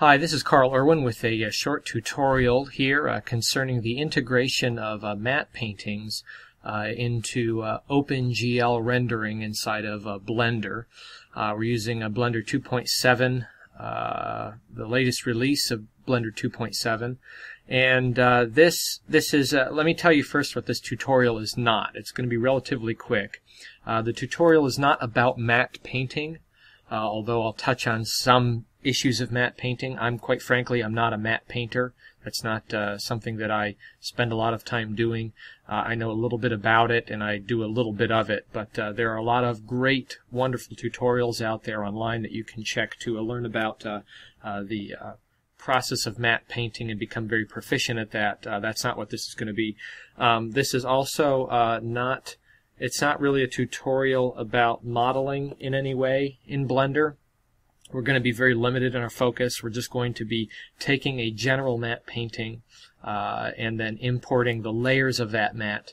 Hi, this is Carl Irwin with a short tutorial here concerning the integration of matte paintings into OpenGL rendering inside of Blender. We're using Blender 2.7, the latest release of Blender 2.7. And this is, let me tell you first what this tutorial is not. It's going to be relatively quick. The tutorial is not about matte painting, although I'll touch on some issues of matte painting. Quite frankly, I'm not a matte painter. That's not something that I spend a lot of time doing. I know a little bit about it, and I do a little bit of it, but there are a lot of great, wonderful tutorials out there online that you can check to learn about the process of matte painting and become very proficient at that. That's not what this is going to be. This is also it's not really a tutorial about modeling in any way in Blender. We're going to be very limited in our focus. We're just going to be taking a general matte painting and then importing the layers of that matte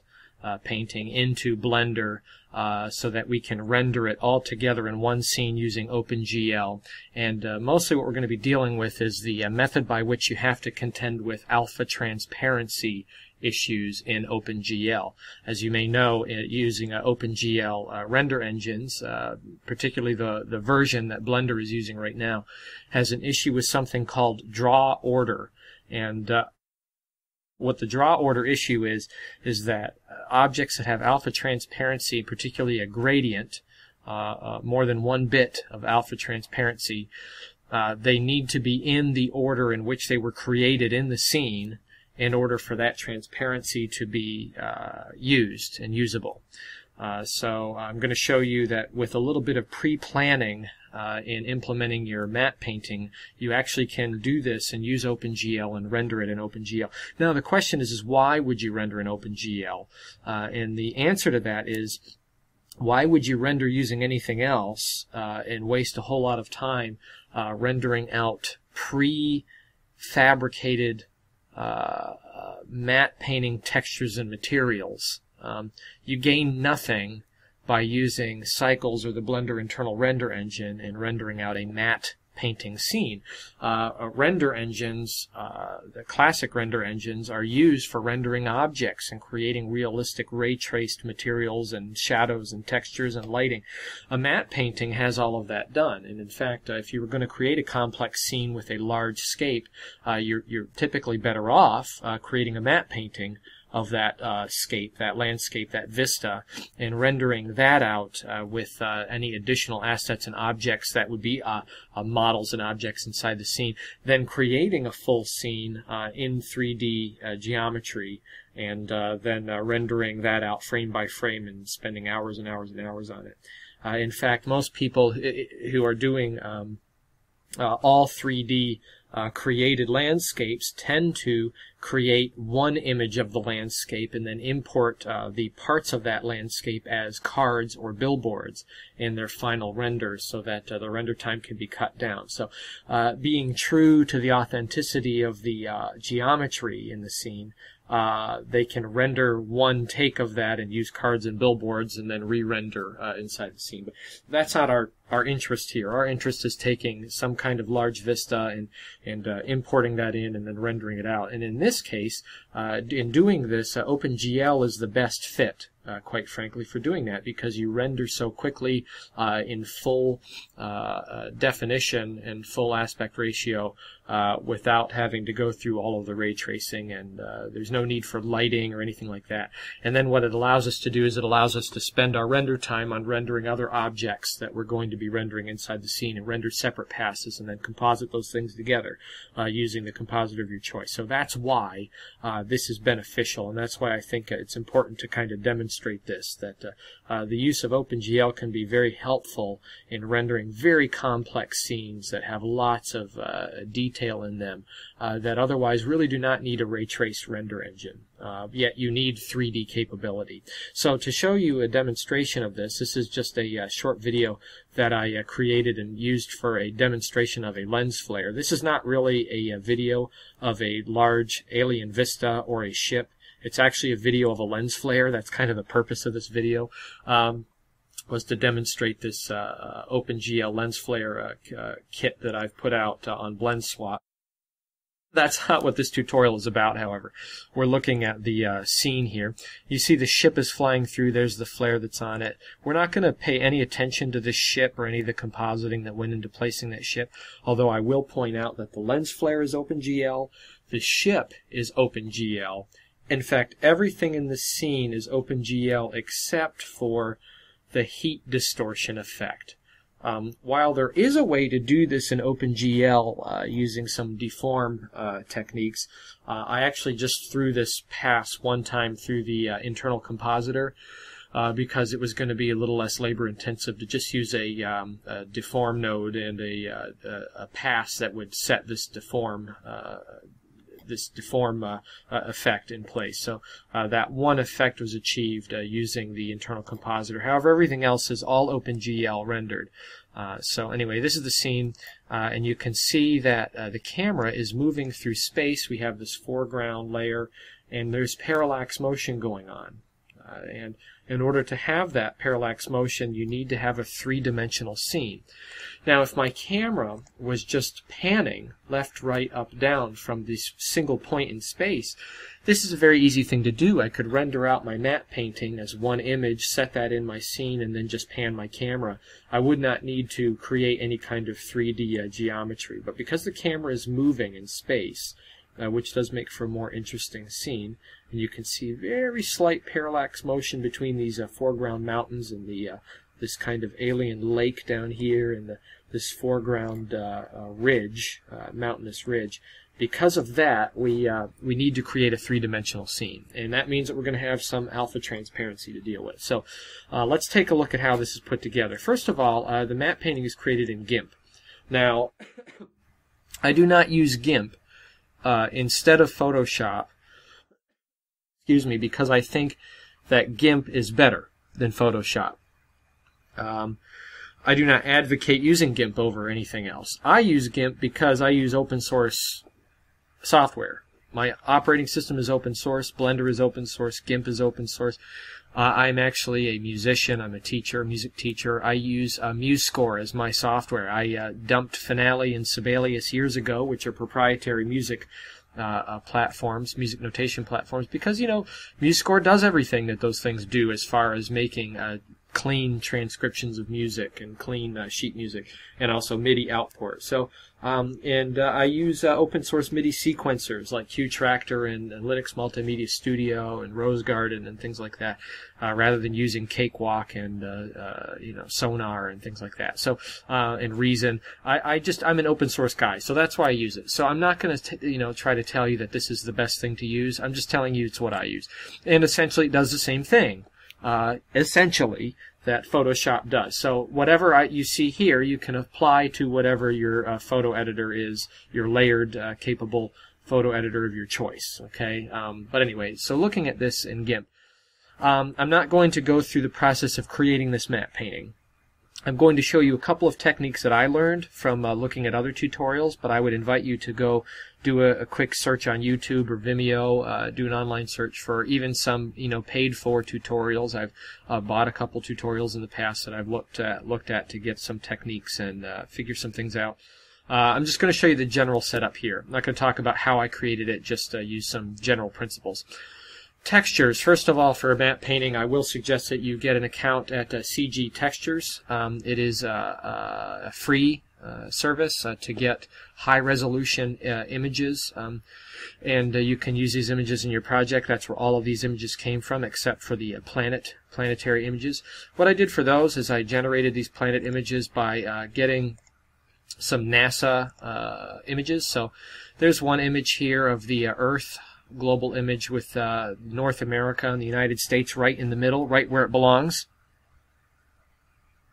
painting into Blender so that we can render it all together in one scene using OpenGL. And mostly what we're going to be dealing with is the method by which you have to contend with alpha transparency issues in OpenGL. As you may know, using OpenGL render engines, particularly the version that Blender is using right now, has an issue with something called draw order. And what the draw order issue is that objects that have alpha transparency, particularly a gradient, more than 1 bit of alpha transparency, they need to be in the order in which they were created in the scene in order for that transparency to be used and usable. So I'm going to show you that with a little bit of pre-planning in implementing your matte painting, you actually can do this and use OpenGL and render it in OpenGL. Now the question is why would you render in OpenGL? And the answer to that is, why would you render using anything else and waste a whole lot of time rendering out pre-fabricated matte painting textures and materials? You gain nothing by using cycles or the Blender internal render engine and rendering out a matte painting scene. Render engines, the classic render engines, are used for rendering objects and creating realistic ray-traced materials and shadows and textures and lighting. A matte painting has all of that done, and in fact, if you were going to create a complex scene with a large scape, you're typically better off creating a matte painting of that scape, that landscape, that vista, and rendering that out with any additional assets and objects that would be models and objects inside the scene, then creating a full scene in 3D geometry, and then rendering that out frame by frame and spending hours and hours and hours on it. In fact, most people who are doing all 3D created landscapes tend to create one image of the landscape and then import the parts of that landscape as cards or billboards in their final renders so that the render time can be cut down. So being true to the authenticity of the geometry in the scene, they can render one take of that and use cards and billboards and then re-render inside the scene. But that's not our interest here. Our interest is taking some kind of large vista and importing that in and then rendering it out. And in this case, in doing this, OpenGL is the best fit, quite frankly, for doing that, because you render so quickly in full definition and full aspect ratio without having to go through all of the ray tracing, and there's no need for lighting or anything like that. And then what it allows us to do is it allows us to spend our render time on rendering other objects that we're going to be rendering inside the scene and render separate passes and then composite those things together using the compositor of your choice. So that's why this is beneficial, and that's why I think it's important to kind of demonstrate this, that the use of OpenGL can be very helpful in rendering very complex scenes that have lots of detail in them that otherwise really do not need a ray-traced render engine. Yet you need 3D capability. So to show you a demonstration of this, this is just a short video that I created and used for a demonstration of a lens flare. This is not really a video of a large alien vista or a ship. It's actually a video of a lens flare. That's kind of the purpose of this video. was to demonstrate this OpenGL lens flare kit that I've put out on BlendSwap. That's not what this tutorial is about, however. We're looking at the scene here. You see the ship is flying through. There's the flare that's on it. We're not going to pay any attention to this ship or any of the compositing that went into placing that ship, although I will point out that the lens flare is OpenGL, the ship is OpenGL. In fact, everything in the scene is OpenGL except for the heat distortion effect. While there is a way to do this in OpenGL using some deform techniques, I actually just threw this pass one time through the internal compositor because it was going to be a little less labor intensive to just use a deform node and a pass that would set this deform effect in place. So that one effect was achieved using the internal compositor. However, everything else is all OpenGL rendered. So anyway, this is the scene, and you can see that the camera is moving through space. We have this foreground layer, and there's parallax motion going on. And in order to have that parallax motion, you need to have a three-dimensional scene. Now, if my camera was just panning left, right, up, down from this single point in space, this is a very easy thing to do. I could render out my matte painting as one image, set that in my scene, and then just pan my camera. I would not need to create any kind of 3D geometry. But because the camera is moving in space, which does make for a more interesting scene, and you can see very slight parallax motion between these foreground mountains and the this kind of alien lake down here and this foreground ridge, mountainous ridge. Because of that, we need to create a three-dimensional scene, and that means that we're going to have some alpha transparency to deal with. So let's take a look at how this is put together. First of all, the matte painting is created in GIMP. Now, I do not use GIMP instead of Photoshop, because I think that GIMP is better than Photoshop. I do not advocate using GIMP over anything else. I use GIMP because I use open source software. My operating system is open source, Blender is open source, GIMP is open source. I'm actually a musician, I'm a teacher, a music teacher. I use MuseScore as my software. I dumped Finale and Sibelius years ago, which are proprietary music platforms, music notation platforms, because, you know, MuseScore does everything that those things do as far as making clean transcriptions of music and clean sheet music, and also MIDI output. So, I use open source MIDI sequencers like QTractor and Linux Multimedia Studio and Rose Garden and things like that, rather than using Cakewalk and Sonar and things like that. So, and Reason, I'm an open source guy, so that's why I use it. So I'm not going to try to tell you that this is the best thing to use. I'm just telling you it's what I use, and essentially it does the same thing. Essentially, that Photoshop does. So whatever you see here, you can apply to whatever your photo editor is, your layered, capable photo editor of your choice. Okay. But anyway, so looking at this in GIMP, I'm not going to go through the process of creating this matte painting. I'm going to show you a couple of techniques that I learned from looking at other tutorials, but I would invite you to go do a quick search on YouTube or Vimeo, do an online search for even some paid-for tutorials. I've bought a couple tutorials in the past that I've looked at to get some techniques and figure some things out. I'm just going to show you the general setup here. I'm not going to talk about how I created it, just use some general principles. Textures. First of all, for a matte painting, I will suggest that you get an account at CG Textures. It is a free service to get high-resolution images, and you can use these images in your project. That's where all of these images came from, except for the planetary images. What I did for those is I generated these planet images by getting some NASA images. So there's one image here of the Earth global image with North America and the United States right in the middle, right where it belongs.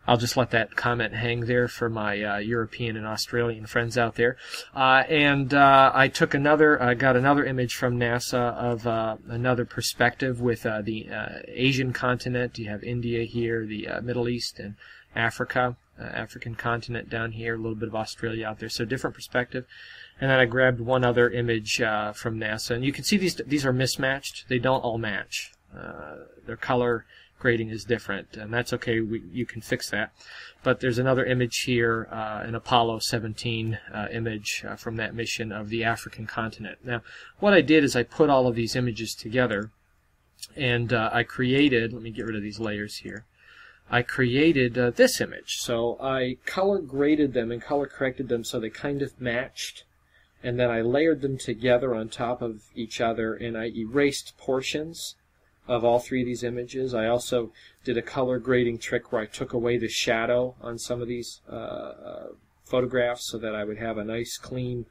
I'll just let that comment hang there for my European and Australian friends out there. I took got another image from NASA of another perspective with the Asian continent. You have India here, the Middle East and Africa, African continent down here, a little bit of Australia out there. So different perspective. And then I grabbed one other image from NASA, and you can see these are mismatched. They don't all match. Their color grading is different, and that's okay. You can fix that. But there's another image here, an Apollo 17 image from that mission of the African continent. Now, what I did is I put all of these images together, and I created, let me get rid of these layers here, I created this image. So I color graded them and color corrected them so they kind of matched, and then I layered them together on top of each other, and I erased portions of all three of these images. I also did a color grading trick where I took away the shadow on some of these photographs so that I would have a nice clean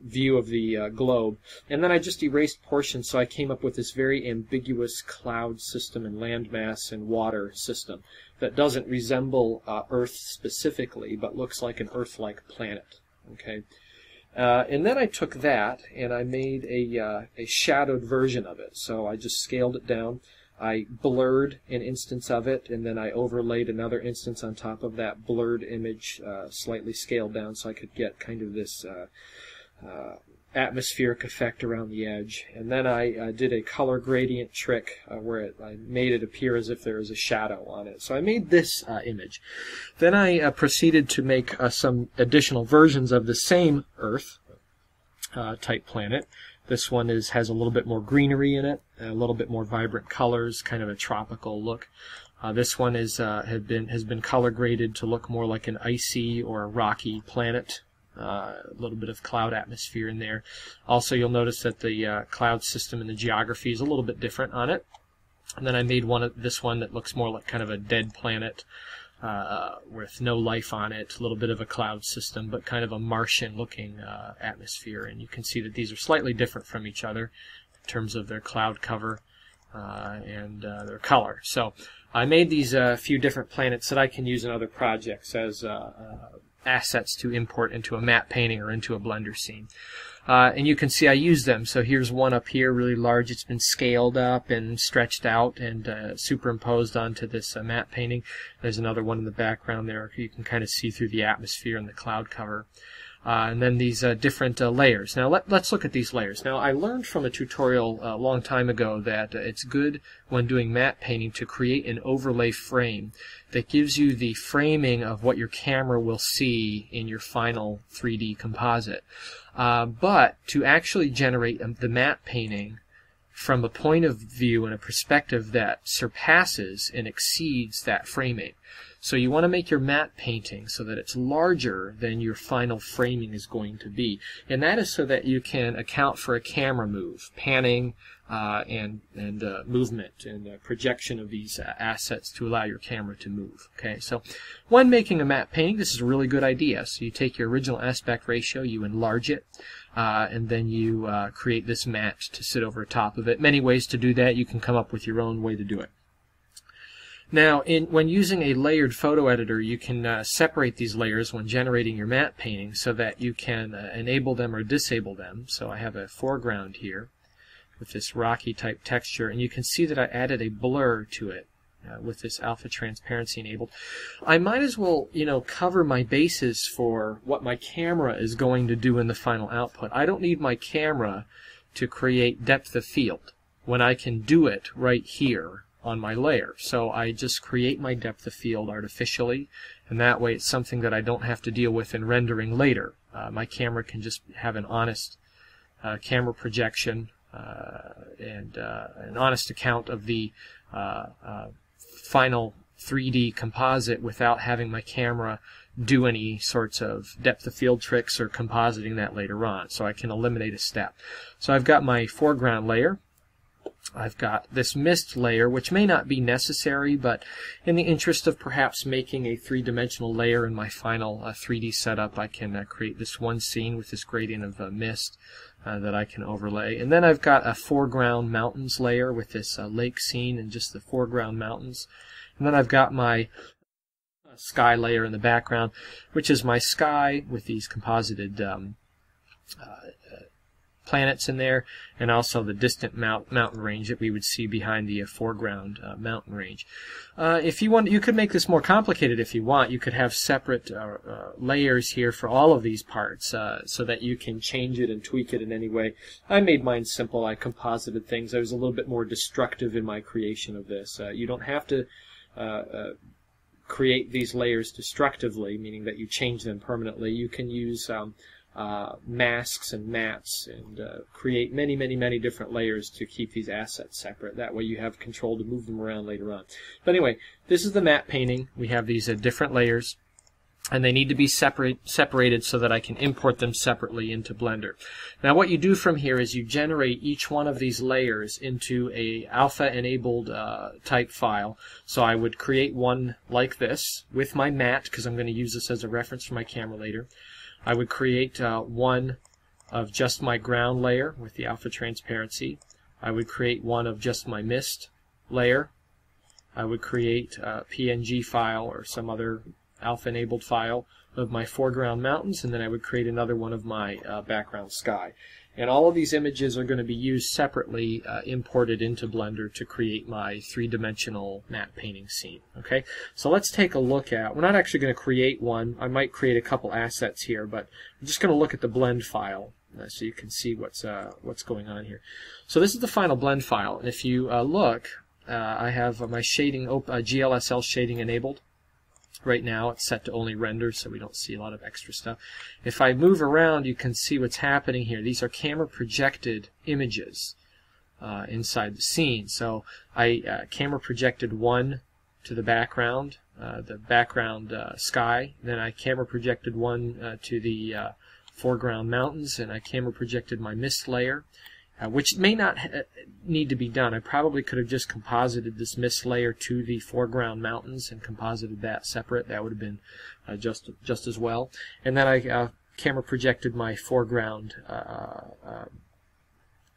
view of the globe. And then I just erased portions, so I came up with this very ambiguous cloud system and landmass and water system that doesn't resemble Earth specifically, but looks like an Earth-like planet. Okay, and then I took that and I made a shadowed version of it. So I just scaled it down. I blurred an instance of it, and then I overlaid another instance on top of that blurred image, slightly scaled down, so I could get kind of this atmospheric effect around the edge. And then I did a color gradient trick where I made it appear as if there was a shadow on it. So I made this image. Then I proceeded to make some additional versions of the same Earth type planet. This one has a little bit more greenery in it, a little bit more vibrant colors, kind of a tropical look. This one has been color graded to look more like an icy or a rocky planet. A little bit of cloud atmosphere in there. Also, you'll notice that the cloud system and the geography is a little bit different on it. And then I made this one that looks more like kind of a dead planet with no life on it, a little bit of a cloud system, but kind of a Martian-looking atmosphere. And you can see that these are slightly different from each other in terms of their cloud cover and their color. So I made these few different planets that I can use in other projects as assets to import into a matte painting or into a Blender scene. And you can see I use them. So here's one up here, really large. It's been scaled up and stretched out and superimposed onto this matte painting. There's another one in the background there. You can kind of see through the atmosphere and the cloud cover. And then these different layers. Now let's look at these layers. Now I learned from a tutorial a long time ago that it's good when doing matte painting to create an overlay frame that gives you the framing of what your camera will see in your final 3D composite. But to actually generate the matte painting from a point of view and a perspective that surpasses and exceeds that framing. So you want to make your matte painting so that it's larger than your final framing is going to be. And that is so that you can account for a camera move, panning and movement and projection of these assets to allow your camera to move. Okay, so when making a matte painting, this is a really good idea. So you take your original aspect ratio, you enlarge it, and then you create this matte to sit over top of it. Many ways to do that. You can come up with your own way to do it. Now, when using a layered photo editor, you can separate these layers when generating your matte painting so that you can enable them or disable them. So I have a foreground here with this rocky type texture, and you can see that I added a blur to it with this alpha transparency enabled. I might as well, cover my bases for what my camera is going to do in the final output. I don't need my camera to create depth of field when I can do it right here on my layer. So I just create my depth of field artificially, and that way it's something that I don't have to deal with in rendering later. My camera can just have an honest camera projection and an honest account of the final 3D composite without having my camera do any sorts of depth of field tricks or compositing that later on. So I can eliminate a step. So I've got my foreground layer. I've got this mist layer, which may not be necessary, but in the interest of perhaps making a three-dimensional layer in my final 3D setup, I can create this one scene with this gradient of mist that I can overlay. And then I've got a foreground mountains layer with this lake scene and just the foreground mountains. And then I've got my sky layer in the background, which is my sky with these composited planets in there, and also the distant mountain range that we would see behind the foreground mountain range. If you want, you could make this more complicated if you want. You could have separate layers here for all of these parts so that you can change it and tweak it in any way. I made mine simple. I composited things. I was a little bit more destructive in my creation of this. You don't have to create these layers destructively, meaning that you change them permanently. You can use masks and mats and create many different layers to keep these assets separate. That way you have control to move them around later on. But anyway, this is the matte painting. We have these different layers, and they need to be separated so that I can import them separately into Blender. Now what you do from here is you generate each one of these layers into a alpha-enabled type file. So I would create one like this with my matte, because I'm going to use this as a reference for my camera later. I would create one of just my ground layer with the alpha transparency. I would create one of just my mist layer. I would create a PNG file or some other alpha-enabled file of my foreground mountains, and then I would create another one of my background sky. And all of these images are going to be used separately, imported into Blender to create my three-dimensional matte painting scene. Okay, so let's take a look at, we're not actually going to create one. I might create a couple assets here, but I'm just going to look at the blend file so you can see what's going on here. So this is the final blend file, and if you look, I have my shading, GLSL shading enabled. Right now it's set to only render, so we don't see a lot of extra stuff. If I move around, you can see what's happening here. These are camera projected images inside the scene. So I camera projected one to the background sky. Then I camera projected one to the foreground mountains, and I camera projected my mist layer. Which may not need to be done. I probably could have just composited this mist layer to the foreground mountains and composited that separate. That would have been just as well. And then I camera projected my foreground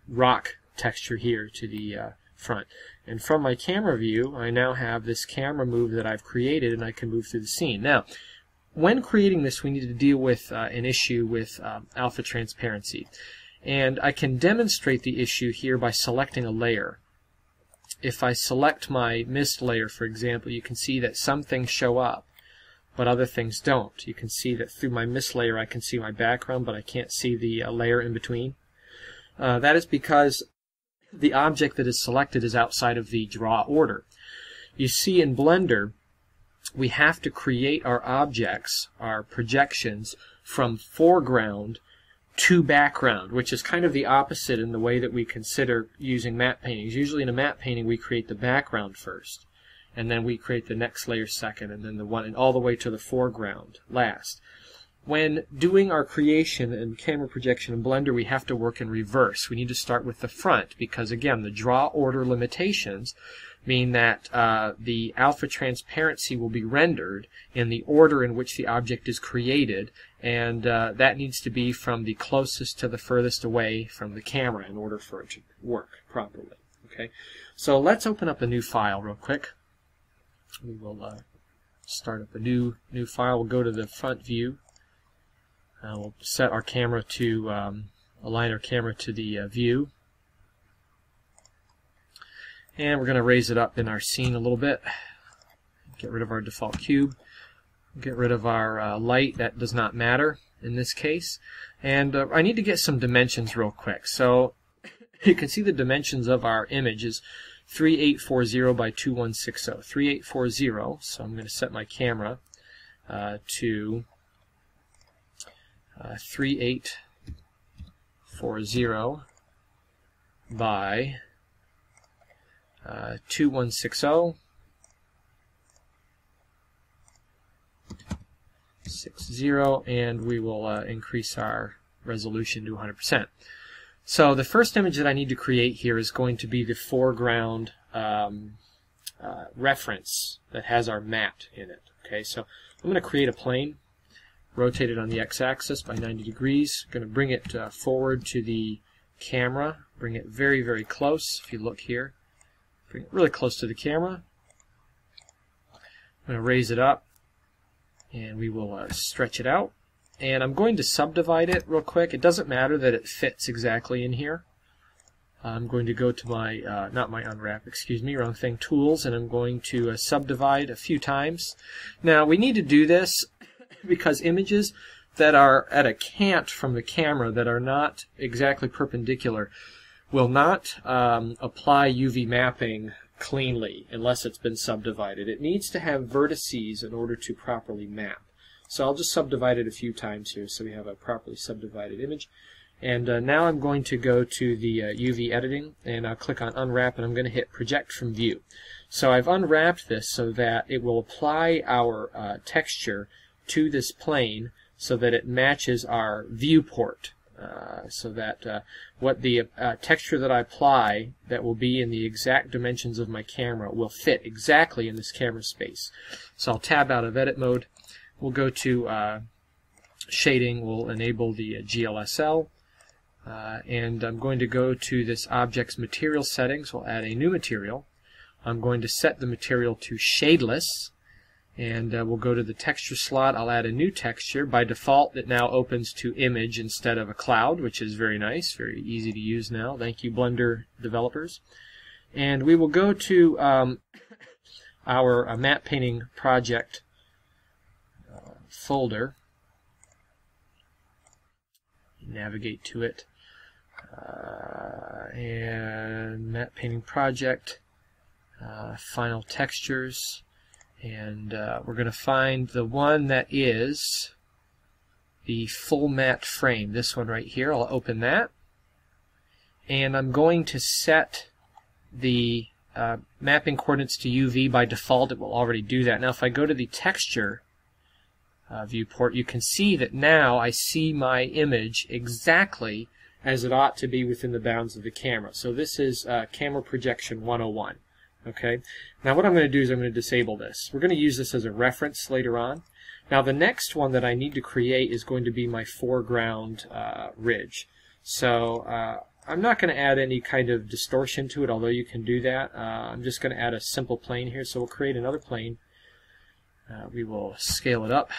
rock texture here to the front. And from my camera view, I now have this camera move that I've created, and I can move through the scene. Now, when creating this, we need to deal with an issue with alpha transparency. And I can demonstrate the issue here by selecting a layer. If I select my mist layer, for example, you can see that some things show up, but other things don't. You can see that through my mist layer I can see my background, but I can't see the layer in between. That is because the object that is selected is outside of the draw order. You see, in Blender, we have to create our objects, our projections, from foreground to background, which is kind of the opposite in the way that we consider using matte paintings. Usually in a matte painting we create the background first, and then we create the next layer second, and then the one, and all the way to the foreground last. When doing our creation and camera projection in Blender, we have to work in reverse. We need to start with the front, because again, the draw order limitations mean that the alpha transparency will be rendered in the order in which the object is created, and that needs to be from the closest to the furthest away from the camera in order for it to work properly. Okay, so let's open up a new file real quick. We will start up a new file. We'll go to the front view. We'll set our camera to align our camera to the view. And we're going to raise it up in our scene a little bit. Get rid of our default cube. Get rid of our light. That does not matter in this case. And I need to get some dimensions real quick. So you can see the dimensions of our image is 3840 by 2160. 3840. So I'm going to set my camera to 3840 by 2160 and we will increase our resolution to 100%. So the first image that I need to create here is going to be the foreground reference that has our matte in it. Okay, so I'm going to create a plane, rotate it on the x-axis by 90 degrees. I'm going to bring it forward to the camera, bring it very, very close. If you look here, bring it really close to the camera. I'm going to raise it up, and we will stretch it out, and I'm going to subdivide it real quick. It doesn't matter that it fits exactly in here. I'm going to go to my, not my unwrap, excuse me, wrong thing, tools, and I'm going to subdivide a few times. Now, we need to do this because images that are at a cant from the camera that are not exactly perpendicular will not apply UV mapping cleanly unless it's been subdivided. It needs to have vertices in order to properly map. So I'll just subdivide it a few times here so we have a properly subdivided image. And now I'm going to go to the UV editing, and I'll click on unwrap, and I'm going to hit project from view. So I've unwrapped this so that it will apply our texture to this plane so that it matches our viewport. So that what the texture that I apply that will be in the exact dimensions of my camera will fit exactly in this camera space. So I'll tab out of edit mode. We'll go to shading. We'll enable the GLSL. And I'm going to go to this object's material settings. We'll add a new material. I'm going to set the material to shadeless, and we'll go to the texture slot. I'll add a new texture. By default, it now opens to image instead of a cloud, which is very nice, very easy to use now. Thank you, Blender developers. And we will go to our matte painting project folder. Navigate to it. And matte painting project, final textures, and we're going to find the one that is the full matte frame, this one right here. I'll open that, and I'm going to set the mapping coordinates to UV. By default it will already do that. Now if I go to the texture viewport, you can see that now I see my image exactly as it ought to be within the bounds of the camera. So this is camera projection 101. Okay. Now what I'm going to do is I'm going to disable this. We're going to use this as a reference later on. Now the next one that I need to create is going to be my foreground ridge. So I'm not going to add any kind of distortion to it, although you can do that. I'm just going to add a simple plane here. So we'll create another plane. We will scale it up.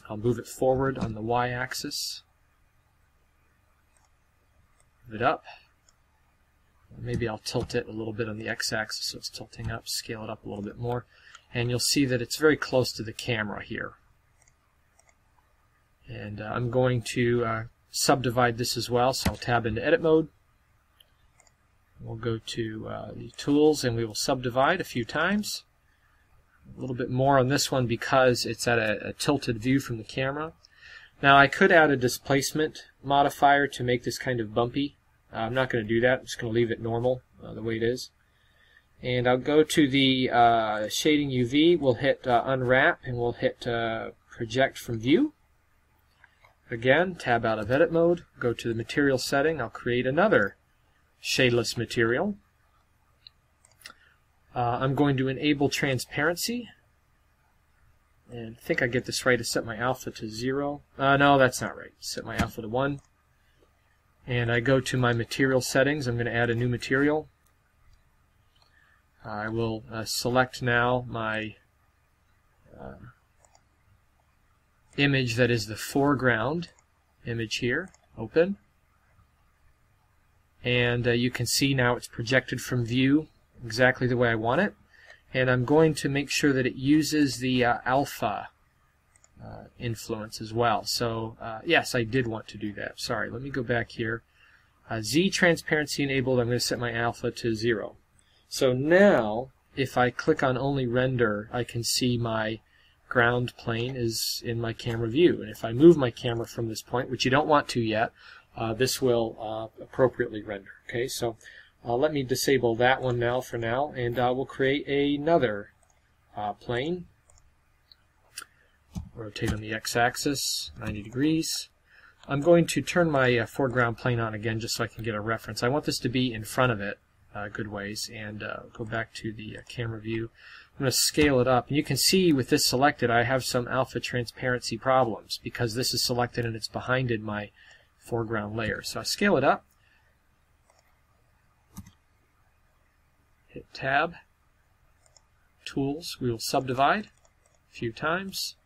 I'll move it forward on the y-axis. It up. Maybe I'll tilt it a little bit on the x-axis so it's tilting up, scale it up a little bit more, and you'll see that it's very close to the camera here. And I'm going to subdivide this as well, so I'll tab into edit mode. We'll go to the tools and we will subdivide a few times. A little bit more on this one because it's at a tilted view from the camera. Now I could add a displacement modifier to make this kind of bumpy. I'm not going to do that. I'm just going to leave it normal the way it is. And I'll go to the shading UV. We'll hit unwrap and we'll hit project from view. Again, tab out of edit mode. Go to the material setting. I'll create another shadeless material. I'm going to enable transparency. And I think I get this right. I set my alpha to 0. No, that's not right. Set my alpha to 1. And I go to my material settings. I'm going to add a new material. I will select now my image that is the foreground image here. Open. And you can see now it's projected from view exactly the way I want it. And I'm going to make sure that it uses the alpha influence as well. So yes, I did want to do that. Sorry, let me go back here. Z transparency enabled. I'm going to set my alpha to 0. So now, if I click on only render, I can see my ground plane is in my camera view. And if I move my camera from this point, which you don't want to yet, this will appropriately render. Okay, so let me disable that one now for now, and we'll create another plane. Rotate on the x-axis, 90 degrees. I'm going to turn my foreground plane on again just so I can get a reference. I want this to be in front of it good ways, and go back to the camera view. I'm going to scale it up, and you can see with this selected I have some alpha transparency problems because this is selected and it's behind in my foreground layer. So I scale it up, hit tab, tools, we will subdivide a few times,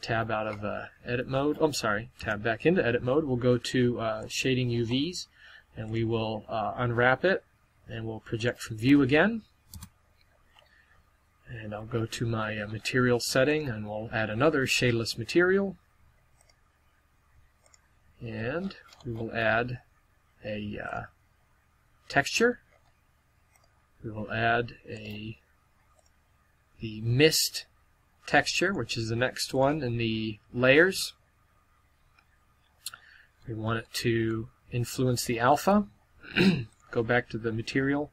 tab out of edit mode. Oh, I'm sorry, tab back into edit mode. We'll go to shading UVs, and we will unwrap it, and we'll project from view again. And I'll go to my material setting, and we'll add another shadeless material. And we will add a texture. We will add the mist texture, which is the next one in the layers. We want it to influence the alpha. Go back to the material.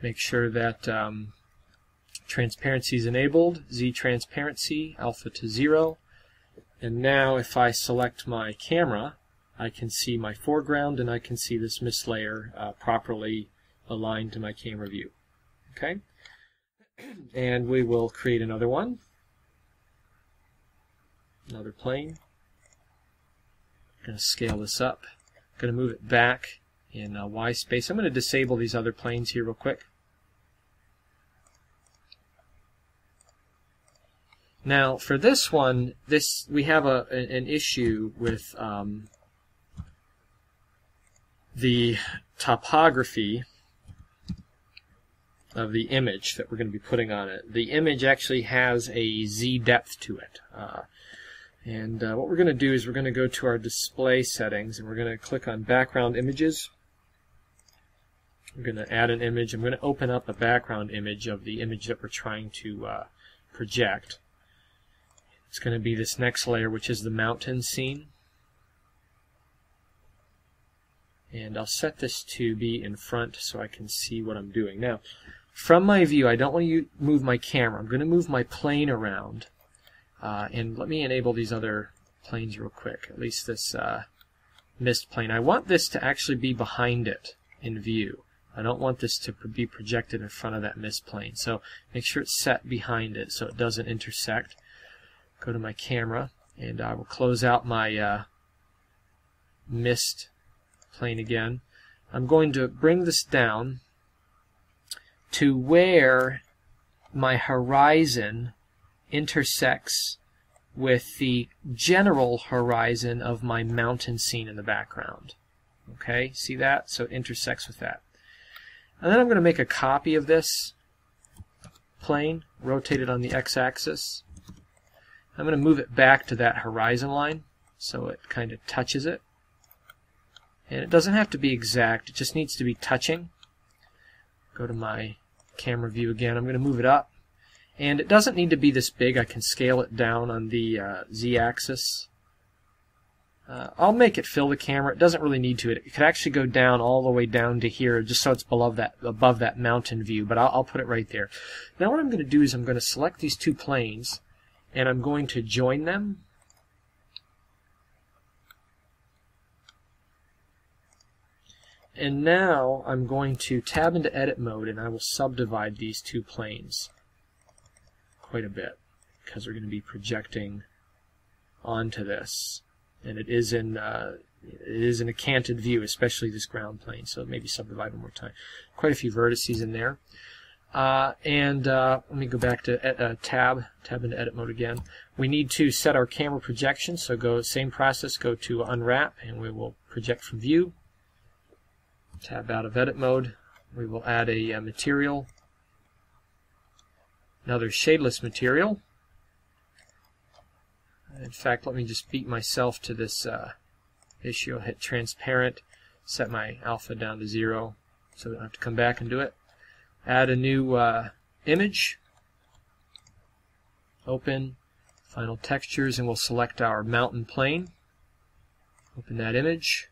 Make sure that transparency is enabled. Z transparency, alpha to 0. And now if I select my camera, I can see my foreground and I can see this mist layer properly aligned to my camera view. Okay? And we will create another one. Another plane. I'm going to scale this up. I'm going to move it back in Y space. I'm going to disable these other planes here real quick. Now for this one, we have an issue with the topography of the image that we're going to be putting on it. The image actually has a Z depth to it. And what we're going to do is we're going to go to our display settings and we're going to click on background images. We're going to add an image. I'm going to open up a background image of the image that we're trying to project. It's going to be this next layer, which is the mountain scene. And I'll set this to be in front so I can see what I'm doing. Now, from my view, I don't want to move my camera. I'm going to move my plane around. And let me enable these other planes real quick, at least this mist plane. I want this to actually be behind it in view. I don't want this to be projected in front of that mist plane. So make sure it's set behind it so it doesn't intersect. Go to my camera, and I will close out my mist plane again. I'm going to bring this down to where my horizon intersects with the general horizon of my mountain scene in the background. Okay, see that? So it intersects with that. And then I'm going to make a copy of this plane, rotate it on the x-axis. I'm going to move it back to that horizon line so it kind of touches it. And it doesn't have to be exact, it just needs to be touching. Go to my camera view again. I'm going to move it up. And it doesn't need to be this big. I can scale it down on the z-axis. I'll make it fill the camera. It doesn't really need to. It could actually go down all the way down to here just so it's above that mountain view, but I'll put it right there. Now what I'm going to do is I'm going to select these two planes and I'm going to join them. And now I'm going to tab into edit mode and I will subdivide these two planes quite a bit because we're going to be projecting onto this. And it is in a canted view, especially this ground plane, so maybe subdivide one more time. Quite a few vertices in there. Let me go back to tab into edit mode again. We need to set our camera projection, so go same process, go to unwrap, and we will project from view. Tab out of edit mode. We will add a material, another shadeless material. In fact, let me just beat myself to this issue. I'll hit transparent, set my alpha down to 0 so I don't have to come back and do it. Add a new image, open, final textures, and we'll select our mountain plane. Open that image,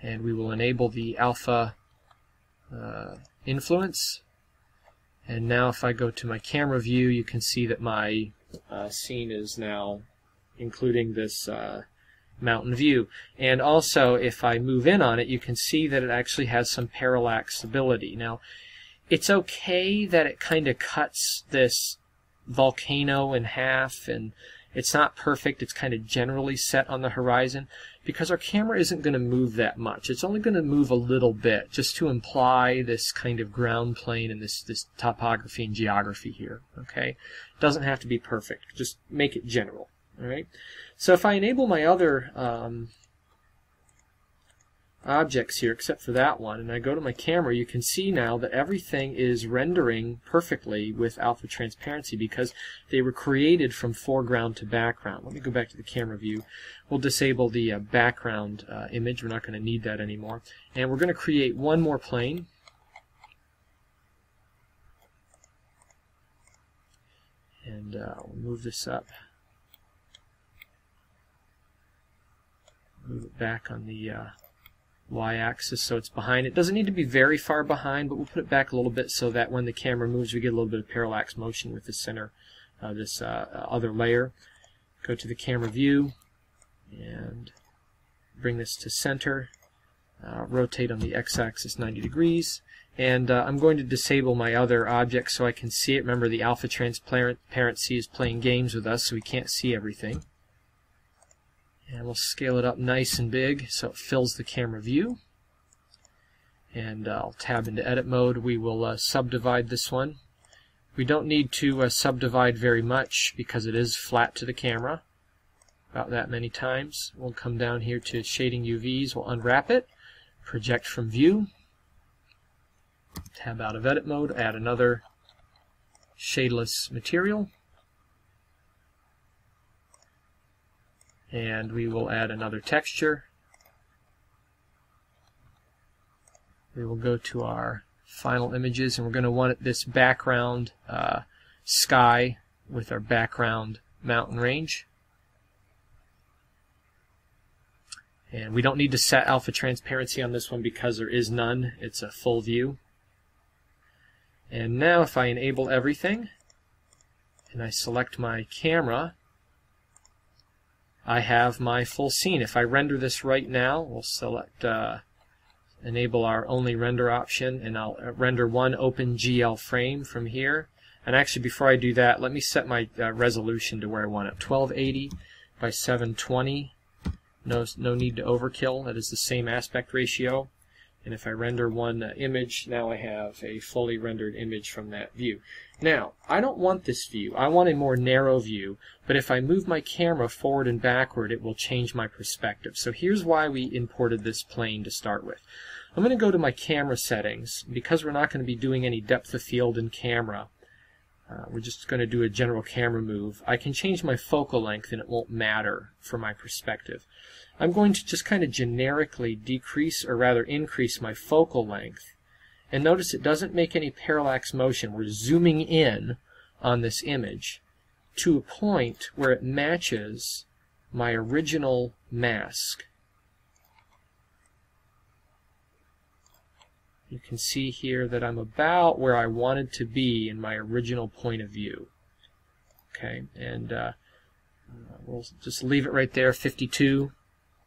and we will enable the alpha influence. And now if I go to my camera view, you can see that my scene is now including this mountain view. And also, if I move in on it, you can see that it actually has some parallax ability. Now, it's okay that it kind of cuts this volcano in half, and It's not perfect. It's kind of generally set on the horizon because our camera isn't going to move that much. It's only going to move a little bit just to imply this kind of ground plane and this topography and geography here. Okay, it doesn't have to be perfect. Just make it general. All right. So if I enable my other objects here, except for that one, and I go to my camera, you can see now that everything is rendering perfectly with alpha transparency because they were created from foreground to background. Let me go back to the camera view. We'll disable the background image. We're not going to need that anymore. And we're going to create one more plane. And we'll move this up. Move it back on the y-axis so it's behind. It doesn't need to be very far behind, but we'll put it back a little bit so that when the camera moves we get a little bit of parallax motion with the center, this other layer. Go to the camera view and bring this to center. Rotate on the x-axis 90 degrees. And I'm going to disable my other object so I can see it. Remember, the alpha transparency is playing games with us, so we can't see everything. And we'll scale it up nice and big so it fills the camera view. And I'll tab into edit mode. We will subdivide this one. We don't need to subdivide very much because it is flat to the camera. About that many times. We'll come down here to shading UVs. We'll unwrap it. Project from view. Tab out of edit mode. Add another shadeless material. And we will add another texture. We will go to our final images, and we're going to want this background sky with our background mountain range. And we don't need to set alpha transparency on this one because there is none. It's a full view. And now if I enable everything and I select my camera, I have my full scene. If I render this right now, we'll select enable our only render option, and I'll render one OpenGL frame from here. And actually, before I do that, let me set my resolution to where I want it. 1280 by 720. No need to overkill. That is the same aspect ratio. And if I render one image, now I have a fully rendered image from that view. Now, I don't want this view. I want a more narrow view, but if I move my camera forward and backward, it will change my perspective. So here's why we imported this plane to start with. I'm going to go to my camera settings. Because we're not going to be doing any depth of field in camera, we're just going to do a general camera move. I can change my focal length and it won't matter for my perspective. I'm going to just kind of generically decrease, or rather increase, my focal length. And notice it doesn't make any parallax motion. We're zooming in on this image to a point where it matches my original mask. You can see here that I'm about where I wanted to be in my original point of view. Okay, and we'll just leave it right there, 52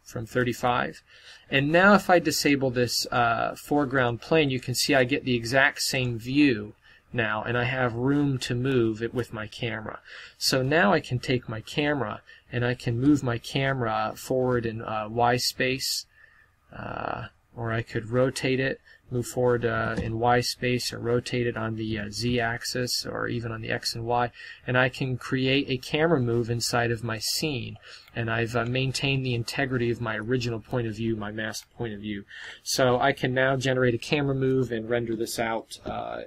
from 35. And now if I disable this foreground plane, you can see I get the exact same view now, and I have room to move it with my camera. So now I can take my camera and I can move my camera forward in Y space, or I could rotate it, move forward in Y space, or rotate it on the Z axis, or even on the X and Y, and I can create a camera move inside of my scene. And I've maintained the integrity of my original point of view, my mask point of view. So I can now generate a camera move and render this out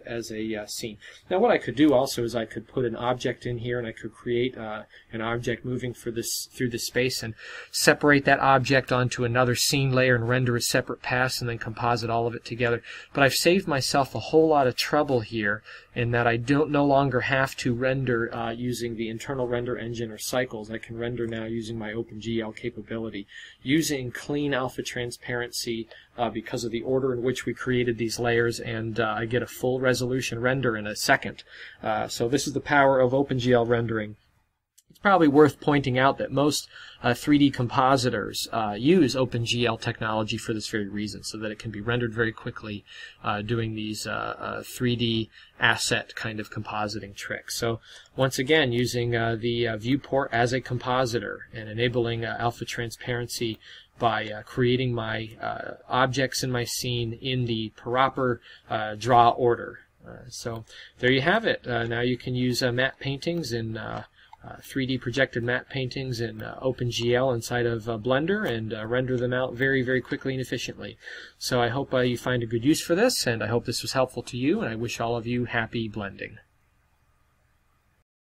as a scene. Now what I could do also is I could put an object in here, and I could create an object moving through this space and separate that object onto another scene layer and render a separate pass and then composite all of it together. But I've saved myself a whole lot of trouble here in that I no longer have to render using the internal render engine or cycles. I can render now using my OpenGL capability, using clean alpha transparency because of the order in which we created these layers, and I get a full resolution render in a second. So this is the power of OpenGL rendering It's probably worth pointing out that most 3D compositors use OpenGL technology for this very reason, so that it can be rendered very quickly doing these 3D asset kind of compositing tricks. So once again, using the viewport as a compositor and enabling alpha transparency by creating my objects in my scene in the proper draw order. So there you have it. Now you can use matte paintings in 3D projected matte paintings in OpenGL inside of Blender and render them out very, very quickly and efficiently. So I hope you find a good use for this, and I hope this was helpful to you, and I wish all of you happy blending.